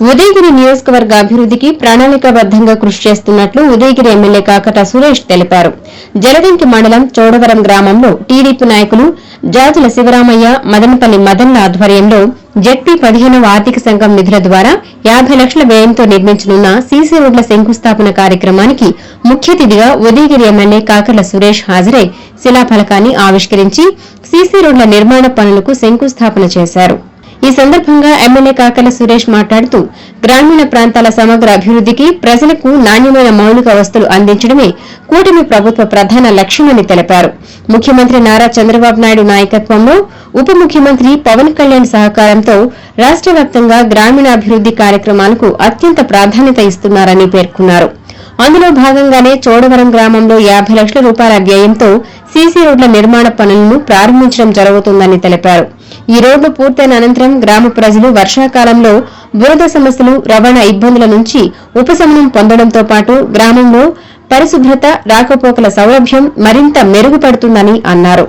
ఉదయగిరి నియోజకవర్గ అభివృద్దికి ప్రణాళికాబద్దంగా కృషి చేస్తున్నట్లు ఉదయగిరి ఎమ్మెల్యే కాకట సురేష్ తెలిపారు. జలదంకి మండలం చోడవరం గ్రామంలో టీడీపీ నాయకులు జాజుల శివరామయ్య, మదనపల్లి మదన్ల ఆధ్వర్యంలో జెడ్పీ 15వ ఆర్థిక సంఘం నిధుల ద్వారా 50 లక్షల వ్యయంతో నిర్మించనున్న సీసీ రోడ్ల శంకుస్థాపన కార్యక్రమానికి ముఖ్య అతిథిగా ఉదయగిరి ఎమ్మెల్యే కాకర్ల సురేష్ హాజరై శిలాఫలకాన్ని ఆవిష్కరించి సీసీ రోడ్ల నిర్మాణ పనులకు శంకుస్థాపన చేశారు. ఈ సందర్భంగా ఎమ్మెల్యే కాకర్ల సురేష్ మాట్లాడుతూ గ్రామీణ ప్రాంతాల సమగ్ర అభివృద్దికి ప్రజలకు నాణ్యమైన మౌలిక వసతులు అందించడమే కూటమి ప్రభుత్వ ప్రధాన లక్ష్యమని తెలిపారు. ముఖ్యమంత్రి నారా చంద్రబాబు నాయుడు నాయకత్వంలో ఉప ముఖ్యమంత్రి పవన్ కళ్యాణ్ సహకారంతో రాష్ట వ్యాప్తంగా గ్రామీణాభివృద్ది కార్యక్రమాలకు అత్యంత ప్రాధాన్యత ఇస్తున్నారని పేర్కొన్నారు. అందులో భాగంగానే చోడవరం గ్రామంలో 50 లక్షల రూపాయల వ్యయంతో సీసీ రోడ్ల నిర్మాణ పనులను ప్రారంభించడం జరుగుతుందని తెలిపారు. ఈ రోడ్లు పూర్తయిన అనంతరం గ్రామ ప్రజలు వర్షాకాలంలో బురద సమస్యలు, రవాణా ఇబ్బందుల నుంచి ఉపశమనం పొందడంతో పాటు గ్రామంలో పరిశుభ్రత, రాకపోకల సౌలభ్యం మరింత మెరుగుపడుతుందని అన్నారు.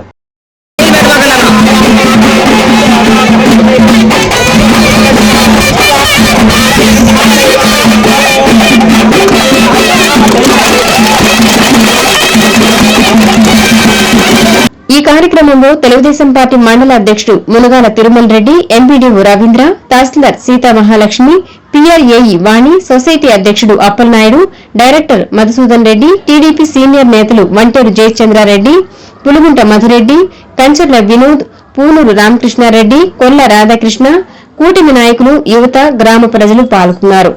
ఈ కార్యక్రమంలో తెలుగుదేశం పార్టీ మండల అధ్యకుడు మునగాల తిరుమల రెడ్డి, ఎంపీడీఓ రవీంద్ర, తహసీల్దార్ సీతా మహాలక్ష్మి, పీఆర్ఏఈ వాణి, సొసైటీ అధ్యకుడు Appalanaidu, director Madhusudan Reddy, TDP senior నేతలు వంటేరు జయచంద్రారెడ్డి, పులుగుంట మధురెడ్డి, కంచర్ల వినోద్, పూనూరు రామకృష్ణారెడ్డి, కొల్ల రాధాకృష్ణ, కూటమి నాయకులు, యువత, గ్రామ ప్రజలు పాల్గొన్నారు.